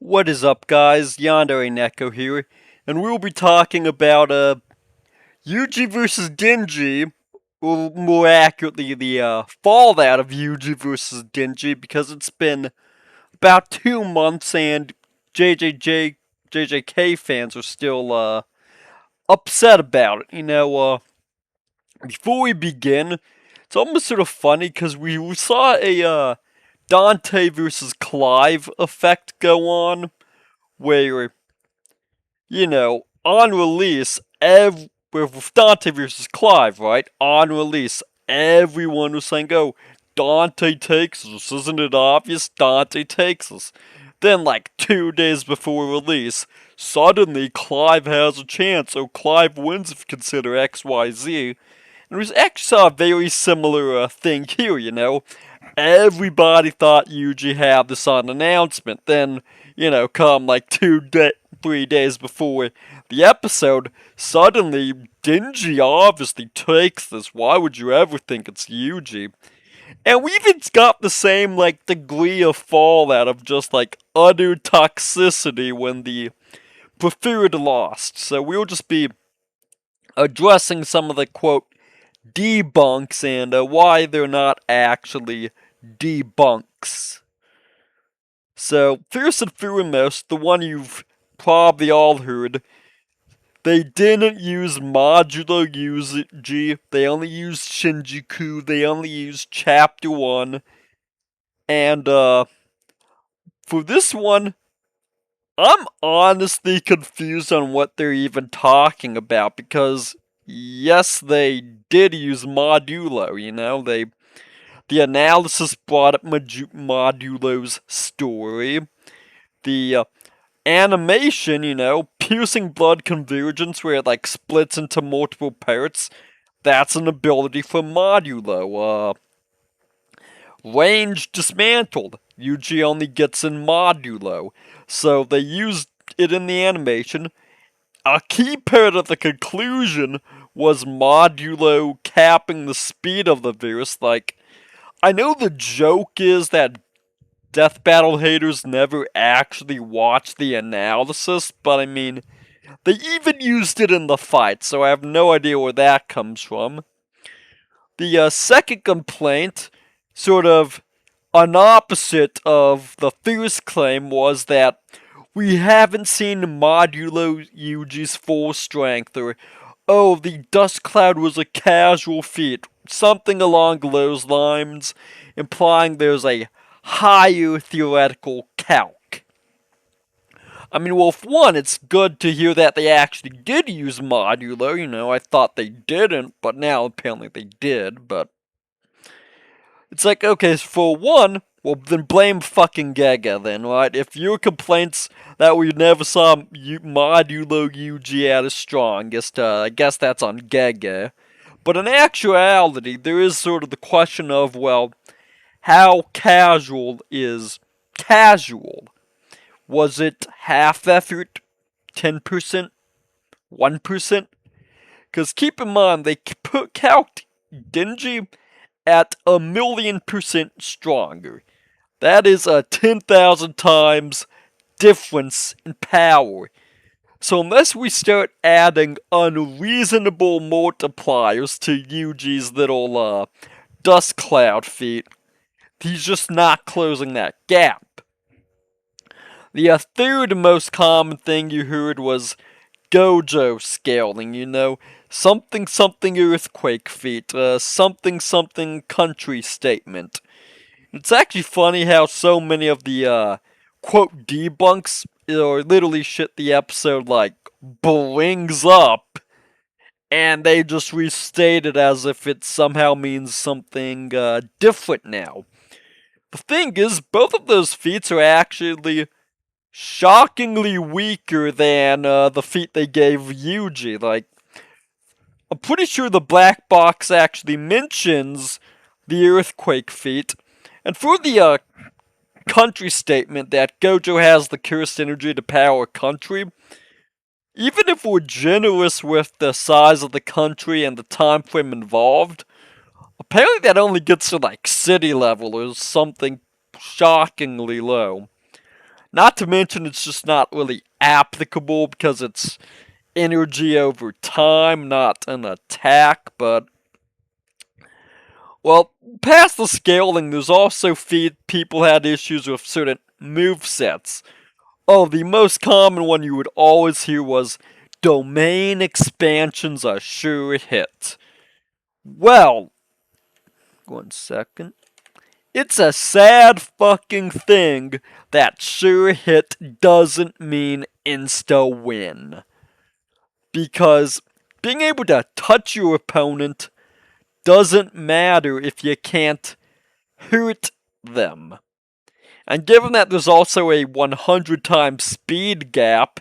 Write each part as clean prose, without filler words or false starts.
What is up, guys? Yandere Neko here, and we'll be talking about Yuji versus Denji, or more accurately, the fallout of Yuji versus Denji, because it's been about 2 months, and JJK fans are still upset about it. Before we begin, it's almost sort of funny because we saw a Dante versus Clive effect go on, where on release, with Dante versus Clive, right? On release, everyone was saying, "Oh, Dante takes us. Isn't it obvious? Dante takes us." Then, like 2 days before release, suddenly Clive has a chance. Oh, Clive wins if you consider X, Y, Z. And it was actually a very similar thing here. Everybody thought Yuji had this on announcement. Then, come like 3 days before the episode, suddenly Denji obviously takes this. Why would you ever think it's Yuji? And we even got the same like degree of fallout of just like utter toxicity when the preferred lost. So we'll just be addressing some of the quote debunks and why they're not actually debunks. So, first and foremost, the one you've probably all heard, they didn't use modular Yuji, they only used Shinjuku, they only used Chapter 1, and for this one, I'm honestly confused on what they're even talking about, because yes, they did use modulo, the analysis brought up Modulo's story. The animation, piercing blood convergence, where it like splits into multiple parts, that's an ability for Modulo. Range dismantled. Yuji only gets in Modulo. So they used it in the animation. A key part of the conclusion was Modulo capping the speed of the virus. Like, I know the joke is that Death Battle haters never actually watch the analysis, but I mean, they even used it in the fight, so I have no idea where that comes from. The second complaint, sort of an opposite of the first claim, was that we haven't seen Modulo Yuji's full strength, or, oh, the dust cloud was a casual feat, something along those lines, implying there's a higher theoretical calc. I mean, well, for one, it's good to hear that they actually did use modulo, I thought they didn't, but now apparently they did, but it's like, okay, so for one, well, then blame fucking Gege then, right? If your complaints that we never saw modulo Yuji at as strong, I guess that's on Gege. But in actuality, there is sort of the question of, well, how casual is casual? Was it half effort? 10%? 1%? Because keep in mind, they calced Denji at 1,000,000% stronger. That is a 10,000 times difference in power. So unless we start adding unreasonable multipliers to Yuji's little dust cloud feat, he's just not closing that gap. The third most common thing you heard was Gojo scaling, something something earthquake feat, something something country statement. It's actually funny how so many of the quote debunks or literally shit the episode like brings up, and they just restate it as if it somehow means something different now. The thing is, both of those feats are actually shockingly weaker than the feat they gave Yuji. Like, I'm pretty sure the black box actually mentions the earthquake feat, and for the country statement that Gojo has the cursed energy to power country, even if we're generous with the size of the country and the time frame involved, apparently that only gets to like city level or something shockingly low. Not to mention it's just not really applicable because it's energy over time, not an attack, but well, past the scaling, there's also people had issues with certain movesets. Oh, the most common one you would always hear was domain expansion's a sure hit. Well, 1 second. It's a sad fucking thing that sure hit doesn't mean insta win. Because being able to touch your opponent doesn't matter if you can't hurt them. And given that there's also a 100 times speed gap,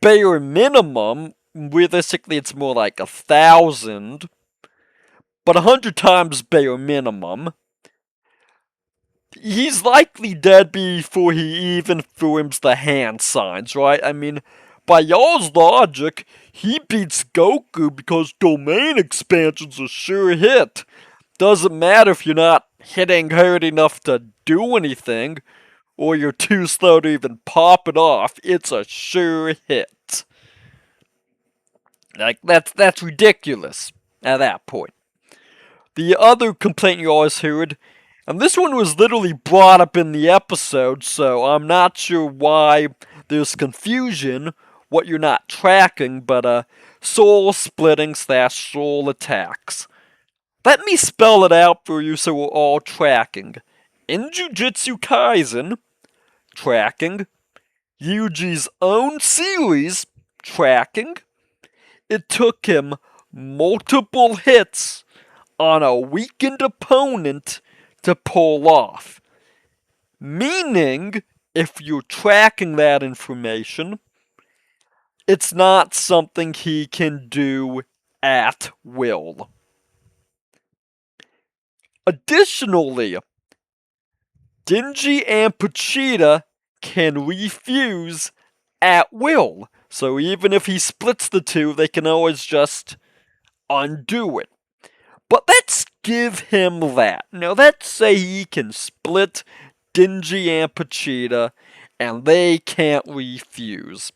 bare minimum, realistically it's more like 1,000, but 100 times bare minimum, he's likely dead before he even forms the hand signs, right? I mean, by y'all's logic, he beats Goku because domain expansion's a sure hit. Doesn't matter if you're not hitting hard enough to do anything, or you're too slow to even pop it off, it's a sure hit. Like, that's ridiculous at that point. The other complaint you always heard, and this one was literally brought up in the episode, so I'm not sure why there's confusion, what you're not tracking, but soul splitting / soul attacks. Let me spell it out for you so we're all tracking. In Jujutsu Kaisen, tracking. Yuji's own series, tracking. It took him multiple hits on a weakened opponent to pull off. Meaning, if you're tracking that information, it's not something he can do at will. Additionally, Denji and Pochita can refuse at will. So even if he splits the two, they can always just undo it. But let's give him that. Now let's say he can split Denji and Pochita, and they can't refuse.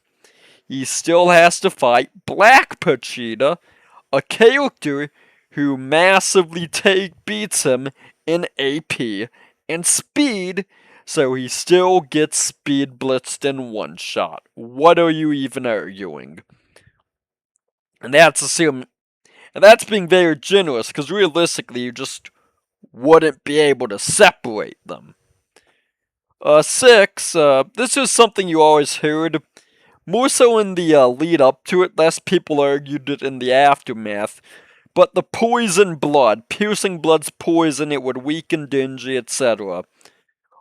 He still has to fight Black Pochita, a character who massively beats him in AP and speed, so he still gets speed blitzed in one shot. What are you even arguing? And that's being very generous, because realistically you just wouldn't be able to separate them. 6, this is something you always heard, more so in the lead up to it, less people argued it in the aftermath. But the poison blood, piercing blood's poison, it would weaken Denji, etc.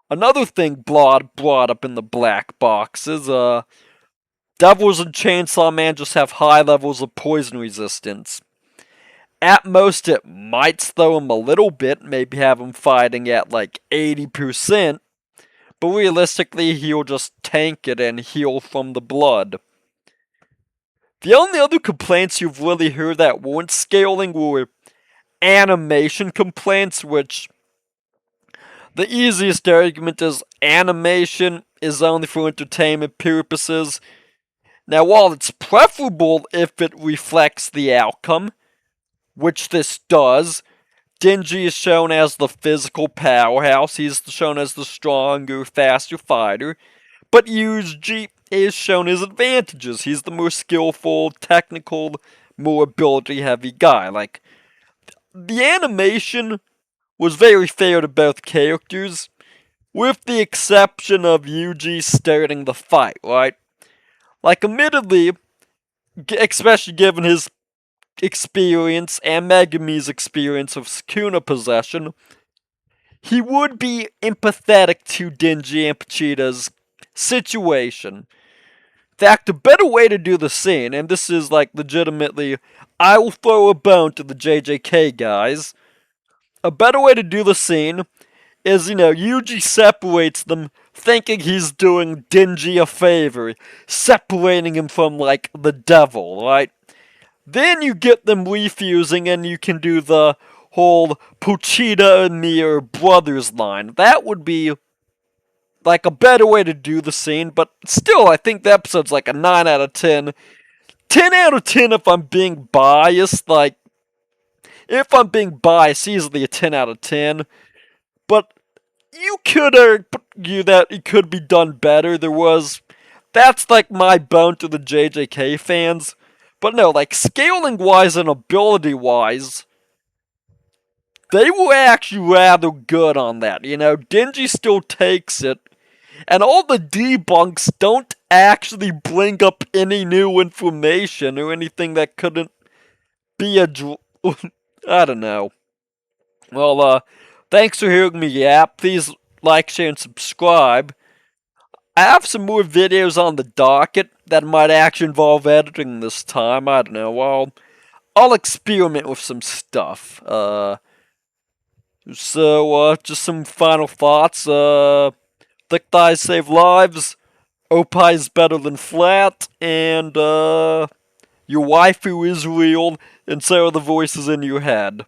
Another thing Blood brought up in the black boxes, Devils and Chainsaw Man just have high levels of poison resistance. At most, it might slow him a little bit, maybe have him fighting at like 80%, but realistically, he'll just tank it and heal from the blood. The only other complaints you've really heard that weren't scaling were animation complaints, which the easiest argument is animation is only for entertainment purposes. Now, while it's preferable if it reflects the outcome, which this does, Denji is shown as the physical powerhouse, he's shown as the stronger, faster fighter, but Yuji is shown his advantages. He's the more skillful, technical, more ability-heavy guy. Like, the animation was very fair to both characters, with the exception of Yuji starting the fight, right? Like, admittedly, especially given his experience and Megumi's experience of Sukuna possession, he would be empathetic to Denji and Pochita's situation. In fact, a better way to do the scene, and this is like legitimately, I will throw a bone to the JJK guys. A better way to do the scene is, Yuji separates them, thinking he's doing Denji a favor, separating him from, like, the devil, right? Then you get them refusing, and you can do the whole Pochita and me are brothers line. That would be like a better way to do the scene, but still, I think the episode's like a 9 out of 10. 10 out of 10 if I'm being biased, like, if I'm being biased, easily a 10 out of 10. But you could argue that it could be done better. That's like my bone to the JJK fans. But no, like, scaling wise and ability wise, they were actually rather good on that. You know, Denji still takes it, and all the debunks don't actually bring up any new information or anything that couldn't be I don't know. Well, thanks for hearing me yap. Please like, share, and subscribe. I have some more videos on the docket that might actually involve editing this time. I don't know. I'll experiment with some stuff. Just some final thoughts. Thick thighs save lives. Opie is better than flat, and your waifu is real, and so are the voices in your head.